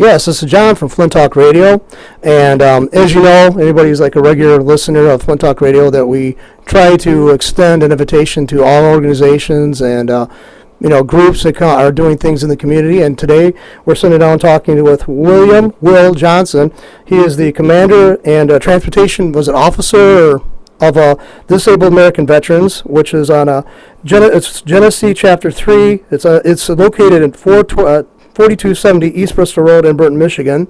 Yes, this is John from Flint Talk Radio, and as you know, anybody who's like a regular listener of Flint Talk Radio, that we try to extend an invitation to all organizations and groups that are doing things in the community. And today we're sitting down talking with Will Johnson. He is the commander and transportation officer of Disabled American Veterans, which is on it's Genesee Chapter 3. It's located in 4270 East Bristol Road in Burton, Michigan.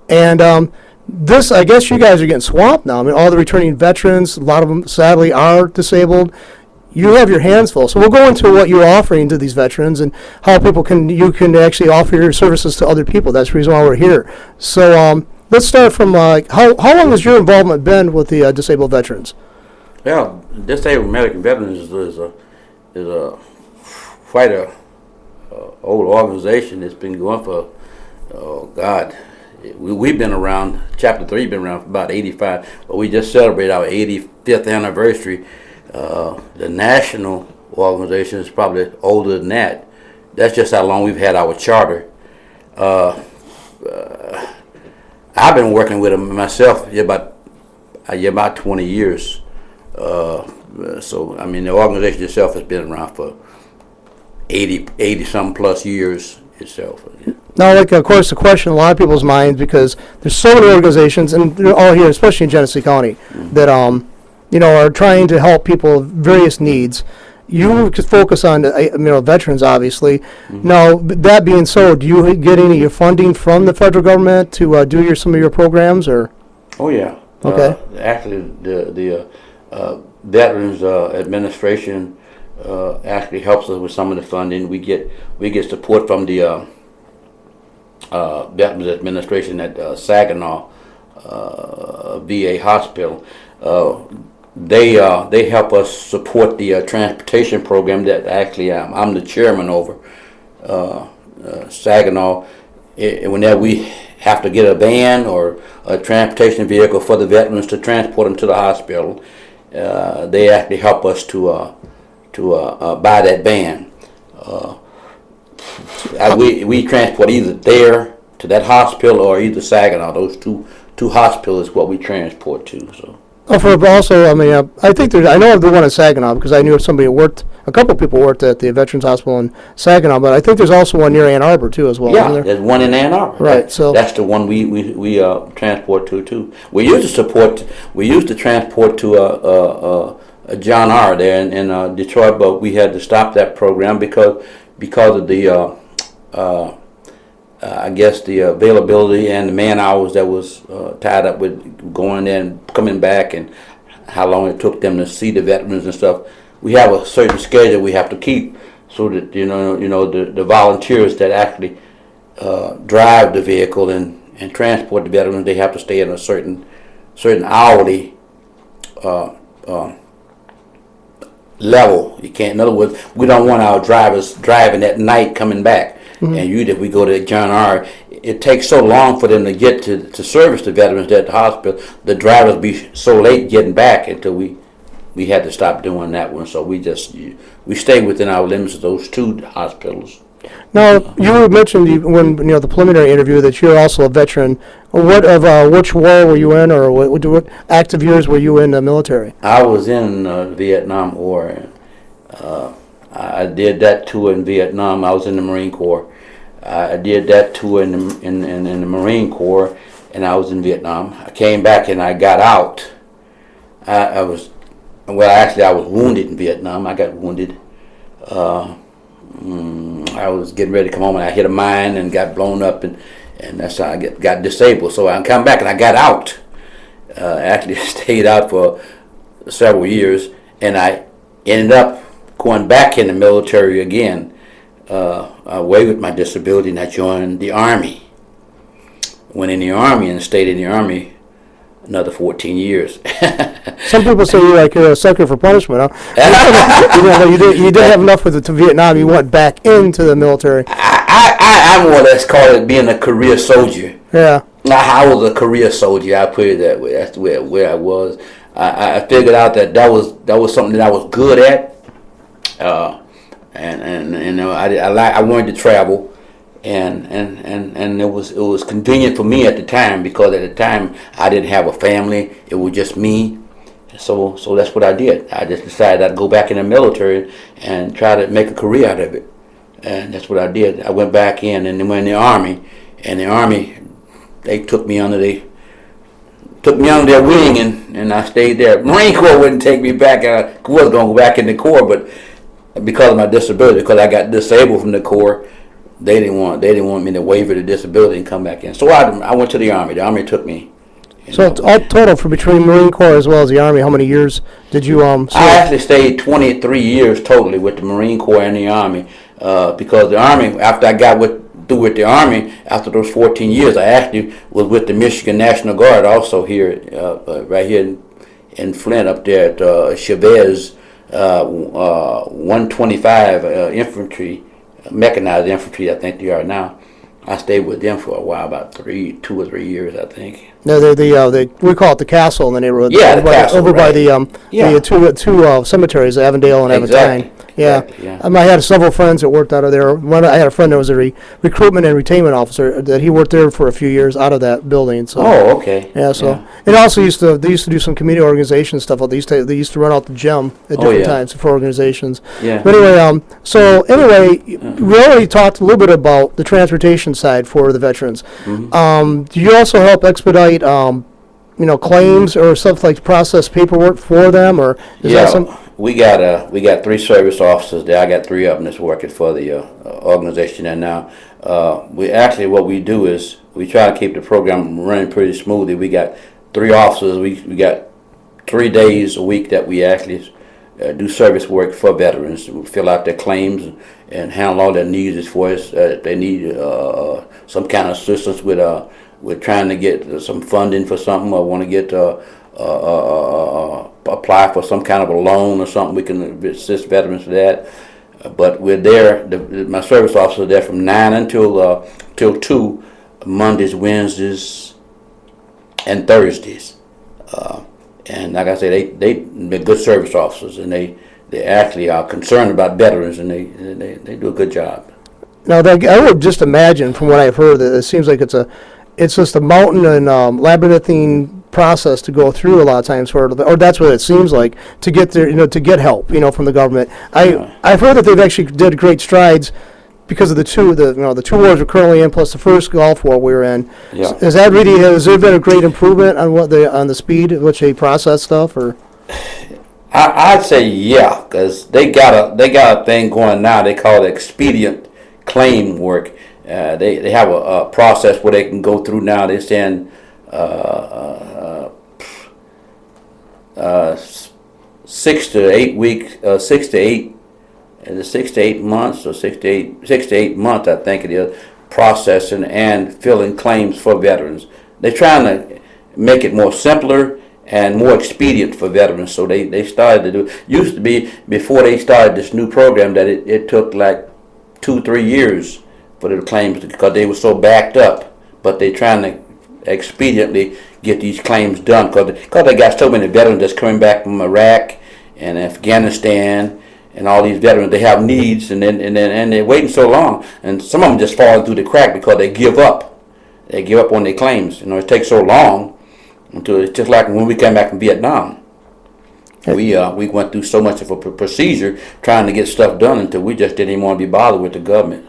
And this, I guess you guys are getting swamped now. I mean, all the returning veterans, a lot of them sadly are disabled. You have your hands full. So we'll go into what you're offering to these veterans and how you can actually offer your services to other people. That's the reason why we're here. So let's start from how long has your involvement been with the disabled veterans? Well, Disabled American Veterans is quite a old organization. It's been going for, we've been around, Chapter 3 been around for about 85, but we just celebrated our 85th anniversary. The national organization is probably older than that. That's just how long we've had our charter. I've been working with them myself about 20 years. So, I mean, the organization itself has been around for 80 some plus years itself. Now, of course, the question in a lot of people's minds, because there's so many organizations, and they're all here, especially in Genesee County, that are trying to help people with various needs. You could focus on veterans, obviously. Now, that being so, do you get any of your funding from the federal government to do some of your programs, or? Oh yeah. Okay. Actually, the Veterans Administration actually helps us with some of the funding. We get support from the Veterans Administration at Saginaw VA Hospital. They help us support the transportation program that actually I'm the chairman over. Saginaw, whenever we have to get a van or a transportation vehicle for the veterans to transport them to the hospital, they actually help us to buy that van. We transport either there to that hospital or either Saginaw. Those two hospitals is what we transport to. So. I think I know of the one in Saginaw because I knew a couple of people worked at the Veterans Hospital in Saginaw, but I think there's also one near Ann Arbor too as well. Yeah, there's one in Ann Arbor. Right, so that's the one we transport to too. We used to transport to John R. there in Detroit, but we had to stop that program because of the I guess the availability and the man hours that was tied up with going there and coming back, and how long it took them to see the veterans and stuff. We have a certain schedule we have to keep so that the volunteers that actually drive the vehicle and transport the veterans, they have to stay in a certain hourly level. You can't. In other words, we don't want our drivers driving at night coming back. And if we go to John R., it takes so long for them to get to service the veterans at the hospital. The drivers be so late getting back until we had to stop doing that one. So we stay within our limits of those two hospitals. Now, you mentioned when the preliminary interview that you're also a veteran. Which war were you in, or what active years were you in the military? I was in the Vietnam War. I did that tour in Vietnam. I was in the Marine Corps. I did that tour in the Marine Corps, and I was in Vietnam. I came back and I got out. I was wounded in Vietnam. I got wounded. I was getting ready to come home, and I hit a mine and got blown up, and that's how I got disabled. So I come back and I got out. Actually stayed out for several years, and I ended up going back in the military again, away with my disability, and I joined the Army. Went in the Army and stayed in the Army another 14 years. Some people say you're a sucker for punishment, huh? You didn't have enough with it to Vietnam. You went back into the military. I more or less call it being a career soldier. Yeah. I was a career soldier. I put it that way. That's where I was. I figured out that was something that I was good at. I wanted to travel, and it was convenient for me at the time, because at the time I didn't have a family. It was just me. So that's what I did. I just decided I'd go back in the military and try to make a career out of it. And that's what I did. I went back in and then went in the Army. And the Army, they took me under their wing, and I stayed there. Marine Corps wouldn't take me back. I was going to go back in the Corps, but because of my disability, because I got disabled from the Corps, they didn't want me to waiver the disability and come back in. So I went to the Army. The Army took me. So all total, for between Marine Corps as well as the Army, how many years did you serve? I actually stayed 23 years totally with the Marine Corps and the Army, because the Army, after I got through with the Army, after those 14 years, I actually was with the Michigan National Guard also here, right here in Flint, up there at Chavez 125 infantry, mechanized infantry, I think they are now. I stayed with them for a while, about 2 or 3 years, I think. No, we call it the castle in the neighborhood. Yeah, the castle, over by right. the two cemeteries, Avondale and Exactly. Aventine. Yeah. Exactly, yeah. I had several friends that worked out of there. I had a friend that was a recruitment and retainment officer, that he worked there for a few years out of that building. So. Oh, okay. Yeah, so and also they used to do some community organization stuff. They used to run out the gym at different times for organizations. Yeah. But anyway, we already talked a little bit about the transportation side for the veterans. Mm-hmm. Do you also help expedite claims or stuff, like process paperwork for them, or is that some? We got 3 service officers there. I got 3 of them that's working for the organization, and now what we do is we try to keep the program running pretty smoothly. We got 3 officers. We got 3 days a week that we actually do service work for veterans. We fill out their claims and handle all their needs as far as they need some kind of assistance with trying to get some funding for something, or want to get apply for some kind of a loan or something. We can assist veterans with that. But we're there. My service officers are there from 9 until 2, Mondays, Wednesdays, and Thursdays. And like I said, they're good service officers, and they actually are concerned about veterans, and they do a good job. Now, I would just imagine, from what I've heard, that it seems like it's just a mountain and labyrinthine process to go through a lot of times, or that's what it seems like, to get there, to get help, from the government. I've heard that they've actually did great strides because of the two wars we're currently in, plus the first Gulf War we were in. Yeah. Has there been a great improvement on the speed at which they process stuff, or? I'd say yeah, because they got a thing going now. They call it expedient claim work. They have a process where they can go through now. They send 6 to 8 weeks, 6 to 8, is it 6 to 8 months, or 6 to 8 months, I think it is, processing and filling claims for veterans. They're trying to make it more simpler and more expedient for veterans. So they started to do. Used to be, before they started this new program, that it took like 2-3 years for the claims, because they were so backed up. But they're trying to expediently get these claims done, because they got so many veterans that's coming back from Iraq and Afghanistan, and all these veterans. They have needs, and they're waiting so long, and some of them just falling through the crack because they give up. They give up on their claims. It takes so long until it's just like when we came back from Vietnam. We went through so much of a procedure trying to get stuff done until we just didn't even want to be bothered with the government.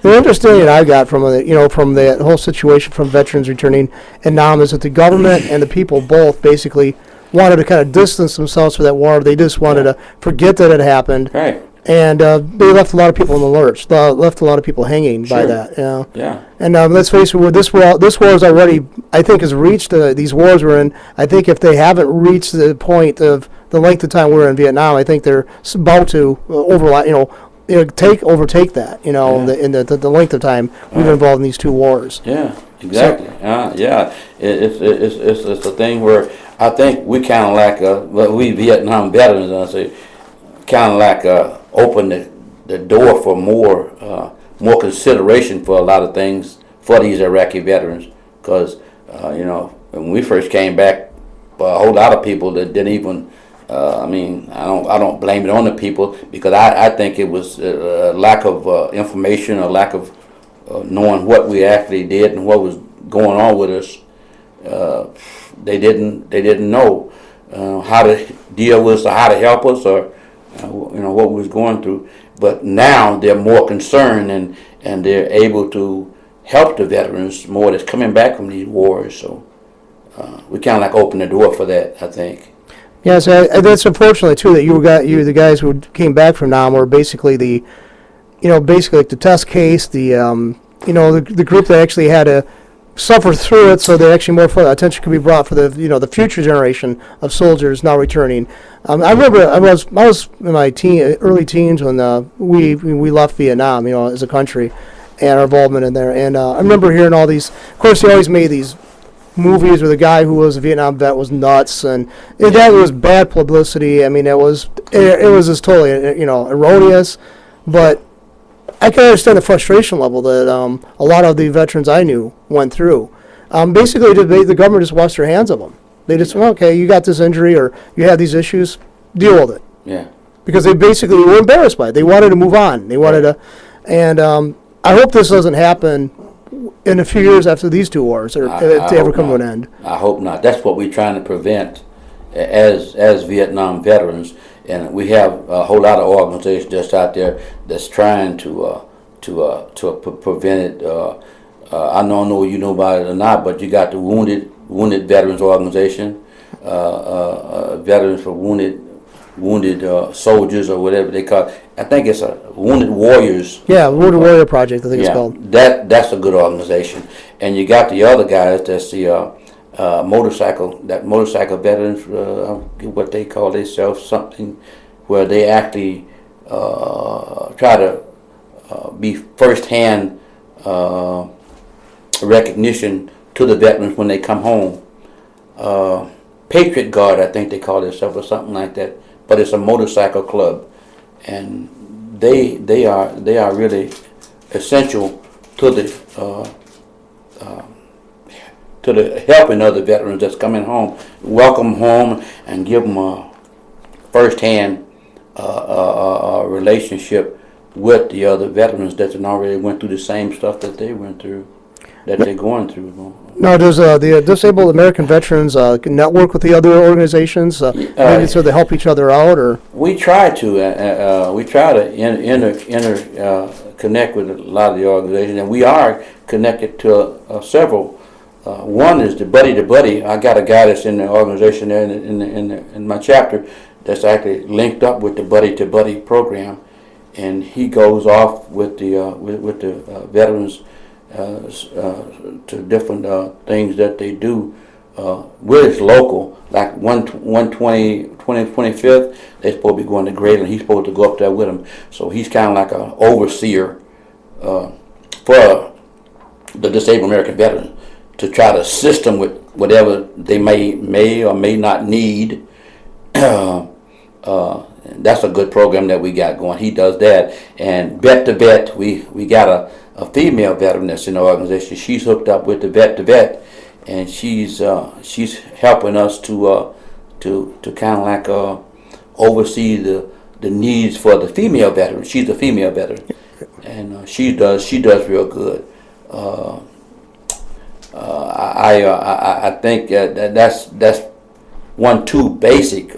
The understanding I got from the whole situation from veterans returning in Nam is that the government and the people both basically wanted to kind of distance themselves from that war. They just wanted to forget that it happened. Right. And they left a lot of people in the lurch. Left a lot of people hanging by that. Yeah. And let's face it, this war is already, I think, has reached these wars we're in. I think if they haven't reached the point of the length of time we're in Vietnam, I think they're about to overlap. Overtake that. In the length of time we've been involved in these 2 wars. Yeah. Exactly. It's a thing where I think we kind of like we Vietnam veterans, I say, kind of like open the door for more consideration for a lot of things for these Iraqi veterans, because when we first came back, a whole lot of people that didn't even. I don't blame it on the people, because I think it was a lack of information, a lack of knowing what we actually did and what was going on with us. They didn't know how to deal with us or how to help us or what we was going through. But now they're more concerned and they're able to help the veterans more that's coming back from these wars. So we kind of like open the door for that, I think. Yes, that's unfortunately too that you the guys who came back from Nam were basically basically like the test case, the group that actually had to suffer through it, so that actually more attention could be brought for the future generation of soldiers now returning. I remember I was in my early teens when we left Vietnam, as a country, and our involvement in there. And I remember hearing all these. Of course, they always made these movies where the guy who was a Vietnam vet was nuts, and that was bad publicity. I mean, it was just totally erroneous, but I can understand the frustration level that a lot of the veterans I knew went through. Basically, the government just washed their hands of them. They just went, okay, you got this injury or you have these issues, deal with it. Yeah. Because they basically were embarrassed by it. They wanted to move on. They wanted to, and I hope this doesn't happen in a few years after these two wars, or if they ever come to an end. I hope not. That's what we're trying to prevent as Vietnam veterans. And we have a whole lot of organizations just out there that's trying to prevent it. I don't know if you know about it or not, but you got the Wounded Veterans Organization, Veterans for Wounded Soldiers or whatever they call it. I think it's a Wounded Warriors. Yeah, Wounded Warrior Project, I think it's called. That's a good organization. And you got the other guys. That's the motorcycle veterans, what they call themselves, something where they actually try to be first-hand recognition to the veterans when they come home. Patriot Guard, I think they call themselves, or something like that. But it's a motorcycle club, and they are really essential to the helping of the veterans that's coming home, welcome home, and give them a first-hand relationship with the other veterans that already went through the same stuff that they went through, that they're going through. Now, does the Disabled American Veterans network with the other organizations, maybe so they help each other out, or? We try to connect with a lot of the organizations, and we are connected to several. One is the Buddy to Buddy. I got a guy that's in the organization there in my chapter that's actually linked up with the Buddy to Buddy program, and he goes off with the veterans to different things that they do. Where it's local, like 25th, they're supposed to be going to Grayland. He's supposed to go up there with them, so he's kind of like an overseer for the Disabled American Veterans, to try to assist them with whatever they may or may not need. That's a good program that we got going. He does that. And Vet to Vet, we got a female veteran that's in the organization. She's hooked up with the Vet to Vet, and she's helping us to kind of like oversee the needs for the female veteran. She's a female veteran, and she does real good. I think that's two basic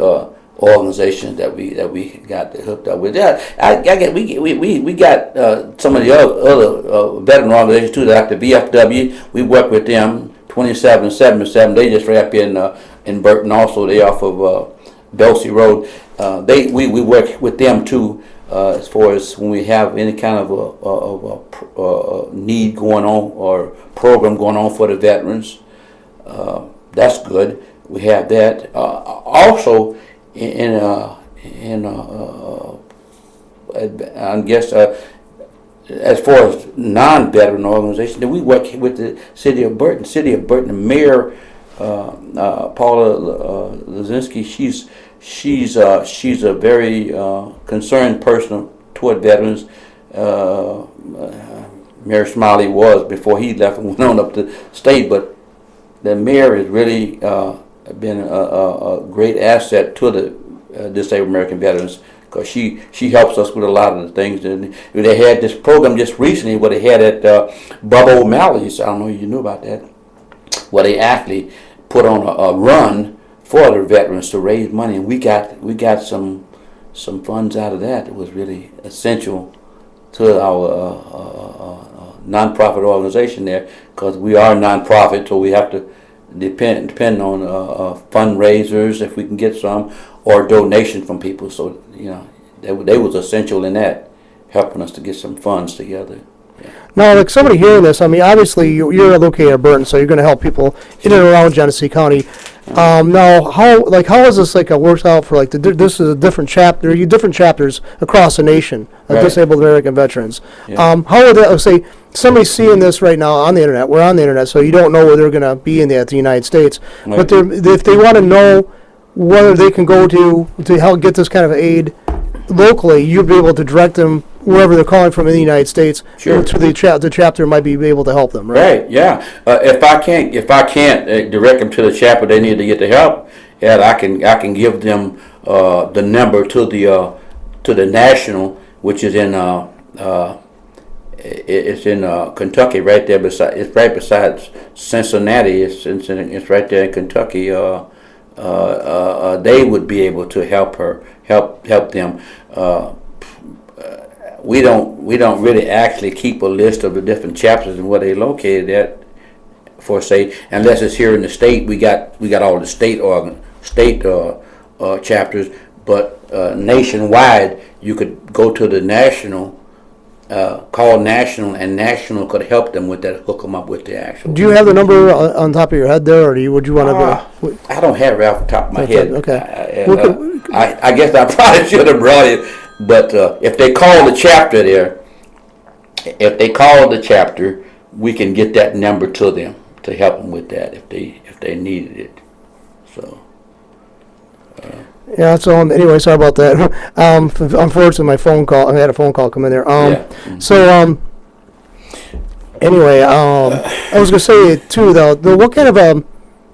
organizations that we got hooked up with. Yeah, we got some of the other veteran organizations too, like the VFW. We work with them 2777. They just right up in Burton. Also, they off of Belsey Road. We work with them too. As far as when we have any kind of a need going on or program going on for the veterans, that's good. We have that. Also, I guess as far as non-veteran organizations, then we work with the city of Burton. The mayor, Paula Lazinski, she's a very concerned person toward veterans. Mayor Smiley was before he left and went on up to state, but the mayor has really been a great asset to the Disabled American Veterans because she helps us with a lot of the things. And they had this program just recently where they had at Bubba O'Malley's. I don't know if you knew about that, where they actually put on a run for the veterans to raise money, and we got some funds out of that. It was really essential to our nonprofit organization there, because we are a nonprofit, so we have to depend on fundraisers if we can get some, or donations from people. So they was essential in that, helping us to get some funds together. Now, like somebody hearing this, I mean, obviously you're located at Burton, so you're going to help people in and around Genesee County. Now, how is this works out for this is a different chapter, different chapters across the nation of Right. disabled American veterans. Yeah. How would that, say, somebody's seeing this right now on the internet? We're on the internet, so you don't know where they're going to be in the United States. Right. But if they want to know whether they can go to help get this kind of aid locally, you'd be able to direct them wherever they're calling from in the United States. Sure. To the chapter might be able to help them, right? Right. Yeah. If I can't direct them to the chapter they need to get the help, I can give them the number to the national, which is in it's in Kentucky, right there beside. It's right beside Cincinnati. It's right there in Kentucky. They would be able to help them. We don't really actually keep a list of the different chapters and where they located at, for say, unless it's here in the state. We got all the state chapters, but nationwide you could go to the national, call national, and national could help them with that, hook them up with the actual. Do you have the number on top of your head there, or would you want to? I don't have it off the top of my head. Okay. I guess I probably should have brought it, but if they call the chapter there, we can get that number to them to help them with that if they needed it. So. Yeah. So anyway, sorry about that. Unfortunately, I had a phone call come in there. So anyway, I was gonna say too though, what kind of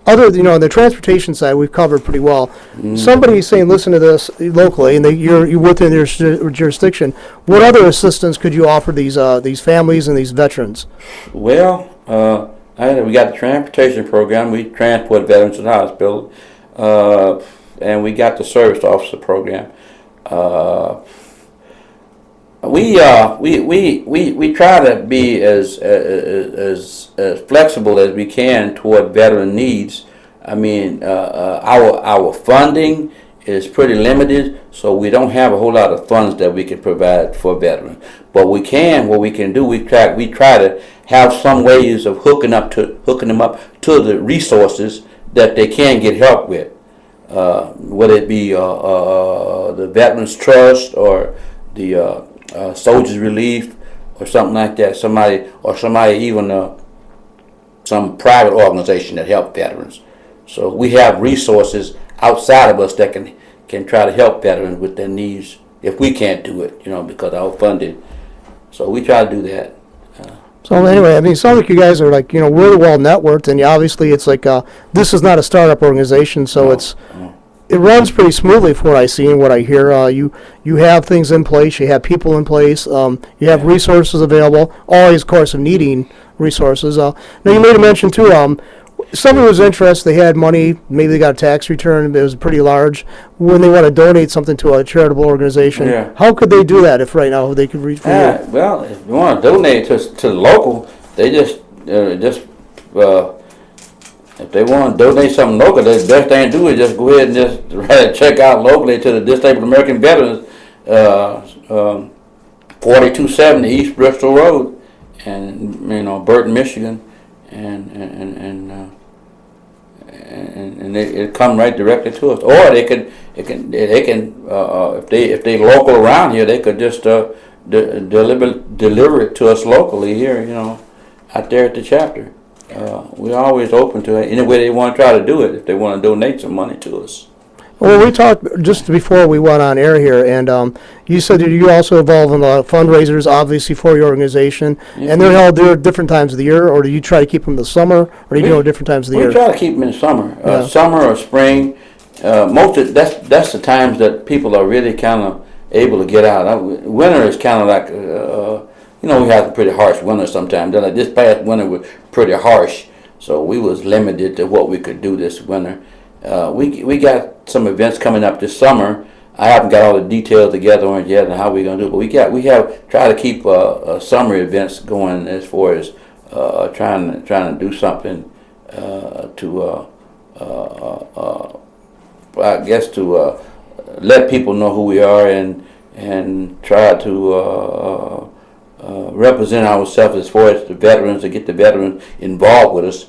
other, the transportation side we've covered pretty well. Somebody saying, listen to this locally, and you're within your jurisdiction. What other assistance could you offer these families and these veterans? Well, we got the transportation program. We transport veterans to the hospital, and we got the service officer program. We try to be as flexible as we can toward veteran needs. I mean, our funding is pretty limited, so we don't have a whole lot of funds that we can provide for veterans. But what we can do, we try to have some ways of hooking them up to the resources that they can get help with, whether it be the Veterans Trust or the Soldiers Relief or something like that. Somebody even some private organization that help veterans. So we have resources outside of us that can try to help veterans with their needs if we can't do it, because our funding. So we try to do that. So anyway, I mean, it sounds like you guys are really well networked, and obviously it's this is not a startup organization, so it runs pretty smoothly from what I see and what I hear. You have things in place, you have people in place, you have resources available, always, of course, of needing resources. Now, you made a mention, too, somebody was interested, they had money, maybe they got a tax return, it was pretty large, when they want to donate something to a charitable organization. Yeah. How could they do that if right now they could reach for you? Well, if you want to donate to the local, they just if they want to donate something local, the best thing to do is just go ahead and just write a check out locally to the Disabled American Veterans, 4270 East Bristol Road, and Burton, Michigan, and it come right directly to us. Or they can if they local around here, they could just deliver it to us locally here, out there at the chapter. We're always open to it any way they want to try to do it, if they want to donate some money to us. Well, we talked just before we went on air here, and you said that you also involve in fundraisers, obviously, for your organization, and they're held there at different times of the year, or do you try to keep them in the summer, or do you do it different times of the year? We try to keep them in summer, summer or spring. That's the times that people are really kind of able to get out. Winter is kind of like, we have some pretty harsh winter sometimes. Like this past winter was pretty harsh, so we was limited to what we could do this winter. We got some events coming up this summer. I haven't got all the details together on it yet and how we're gonna do it, but we have tried to keep summer events going as far as trying to do something to I guess to let people know who we are and try to represent ourselves as far as the veterans, to get the veterans involved with us.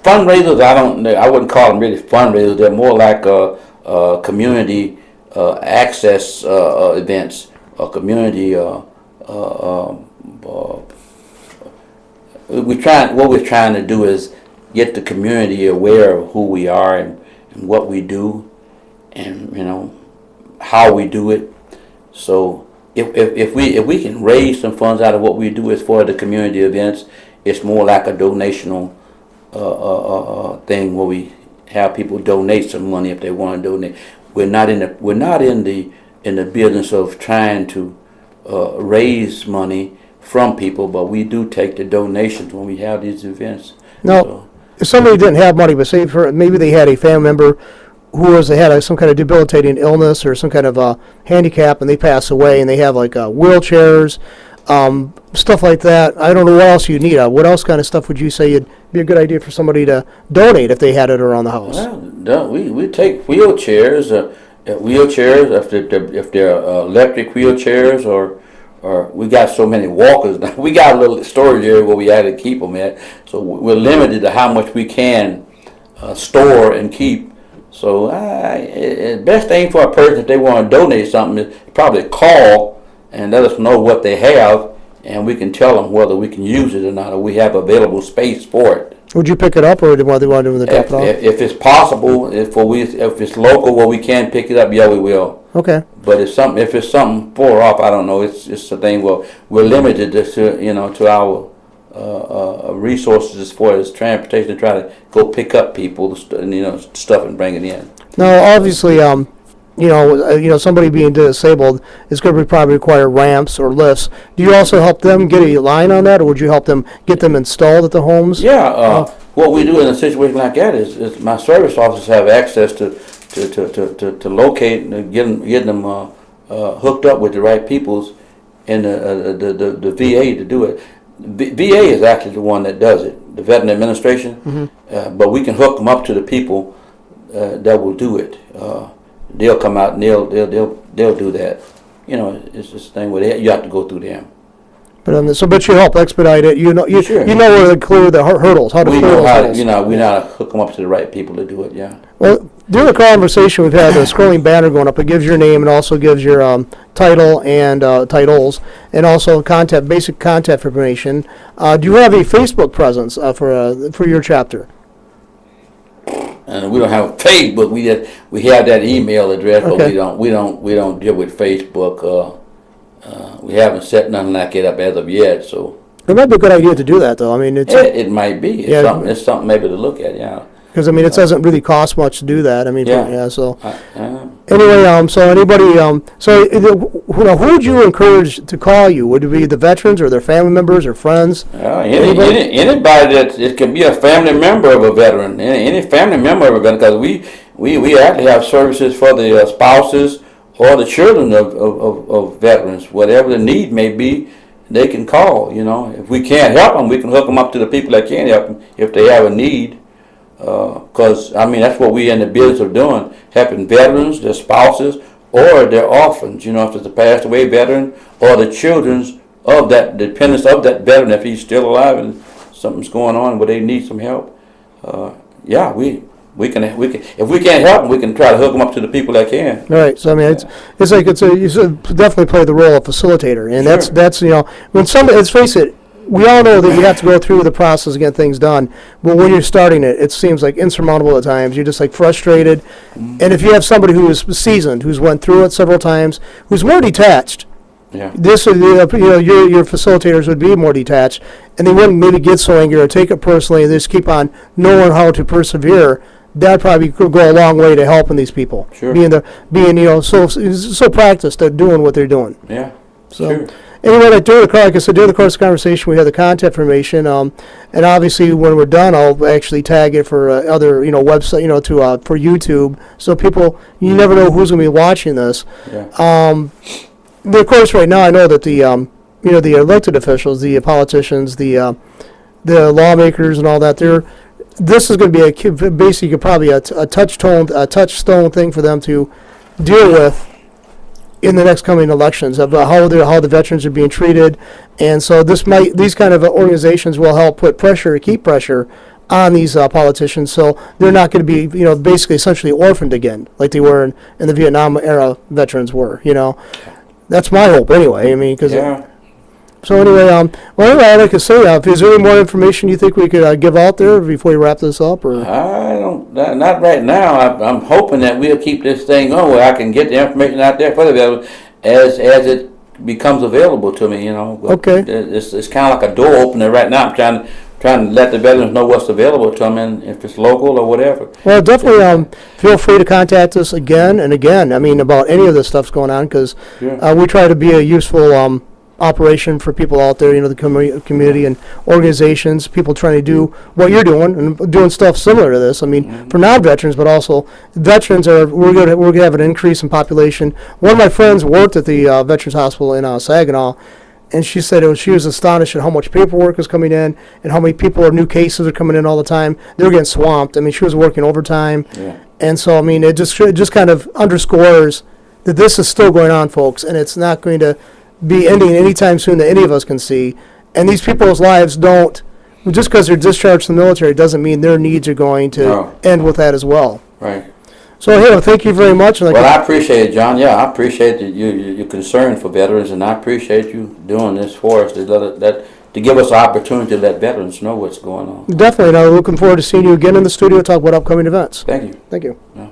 Fundraisers, I wouldn't call them really fundraisers. They're more like community access events, or community. What we're trying to do is get the community aware of who we are and what we do, and how we do it. So if we can raise some funds out of what we do as far as the community events, it's more like a donational thing where we have people donate some money if they want to donate. We're not in the business of trying to raise money from people, but we do take the donations when we have these events. Now, So, if somebody didn't have money, but say maybe they had a family member they had some kind of debilitating illness or some kind of handicap, and they pass away, and they have like wheelchairs, stuff like that. I don't know what else you need. What else kind of stuff would you say would be a good idea for somebody to donate if they had it around the house? well, we take wheelchairs. If they're electric wheelchairs, or we got so many walkers now. We got a little storage area where we had to keep them at, so we're limited to how much we can store and keep. So the best thing for a person, if they want to donate something, is probably call and let us know what they have, and we can tell them whether we can use it or not, or we have available space for it. Would you pick it up, or do they want to do the drop it off? If it's possible, if it's local where we can pick it up, yeah, we will. Okay. But if it's something far off, I don't know. It's a thing where we're limited to our resources as far as transportation to try to go pick up people, stuff and bring it in. Now, obviously, somebody being disabled is going to probably require ramps or lifts. Do you also help them get a line on that, or would you help them get them installed at the homes? Yeah. What we do in a situation like that is my service officers have access to locate and get them hooked up with the right peoples in the VA to do it. VA is actually the one that does it, the Veteran Administration. Mm-hmm. But we can hook them up to the people that will do it. They'll come out and they'll do that. It's this thing where you have to go through them. But you help expedite it. Sure. You know where to clear the hurdles. How to clear those hurdles. We know how to hook them up to the right people to do it. Yeah. Well, during the conversation we've had, the scrolling banner going up, it gives your name and also gives your title and titles, and also basic contact information. Do you have a Facebook presence for your chapter? And we don't have a Facebook. We have that email address, Okay. but we don't deal with Facebook. We haven't set nothing like it up as of yet. So It might be a good idea to do that, though. I mean, it might be. It's something maybe to look at. Yeah. Because it doesn't really cost much to do that. I mean, So Anyway, so anybody, who would you encourage to call you? Would it be the veterans or their family members or friends? anybody it can be a family member of a veteran. Any family member of a veteran, because we actually have services for the spouses or the children of veterans. Whatever the need may be, they can call. If we can't help them, we can hook them up to the people that can help them if they have a need. Because that's what we're in the business of doing, helping veterans, their spouses, or their orphans. If it's a passed away veteran, or the children of that dependents of that veteran, if he's still alive and something's going on where they need some help. We can if we can't help them, we can try to hook them up to the people that can. Right. So you definitely play the role of facilitator, and Sure. that's when somebody. Let's face it. We all know that you have to go through the process to get things done, but when you're starting it seems like insurmountable at times. You're just like frustrated, and if you have somebody who is seasoned, who's went through it several times, who's more detached, Yeah. your facilitators would be more detached, and they wouldn't maybe get so angry or take it personally, and just keep on knowing how to persevere That probably could go a long way to helping these people. Sure. Being so practiced at doing what they're doing. Yeah. So. Sure. Anyway, like I said, during the course of the conversation, we had the contact information, and obviously when we're done, I'll actually tag it for other, website, for YouTube, so people, you never know who's going to be watching this. Yeah. Of course, right now, I know that the elected officials, the politicians, the lawmakers, and all that, this is going to be basically probably a touchstone thing for them to deal with in the next coming elections, of how the veterans are being treated, and so these kind of organizations will help keep pressure on these politicians, so they're not going to be basically essentially orphaned again like they were in the Vietnam era veterans were. That's my hope anyway. I mean, because Yeah. so anyway, I'd like to say, is there any more information you think we could give out there before we wrap this up, or? I don't, not right now. I'm hoping that we'll keep this thing on where I can get the information out there for the veterans as it becomes available to me. But Okay. It's kind of like a door opener right now. I'm trying to let the veterans know what's available to them, and if it's local or whatever. Well, definitely feel free to contact us again and again. I mean, about any of this stuff's going on, because Yeah. we try to be a useful operation for people out there, the community and organizations, people trying to do what you're doing and doing stuff similar to this. I mean, for non-veterans, but also veterans we're gonna have an increase in population. One of my friends worked at the Veterans Hospital in Saginaw, and she said she was astonished at how much paperwork is coming in and how many new cases are coming in all the time. They're getting swamped. I mean, she was working overtime, and so I mean, it just kind of underscores that this is still going on, folks, and it's not going to be ending anytime soon that any of us can see. And these people's lives don't, just because they're discharged from the military, doesn't mean their needs are going to end with that as well. Right. So, thank you very much. Well, I appreciate it, John. Yeah, I appreciate your concern for veterans, and I appreciate you doing this for us to give us the opportunity to let veterans know what's going on. Definitely. And I'm looking forward to seeing you again in the studio to talk about upcoming events. Thank you. Thank you. Yeah.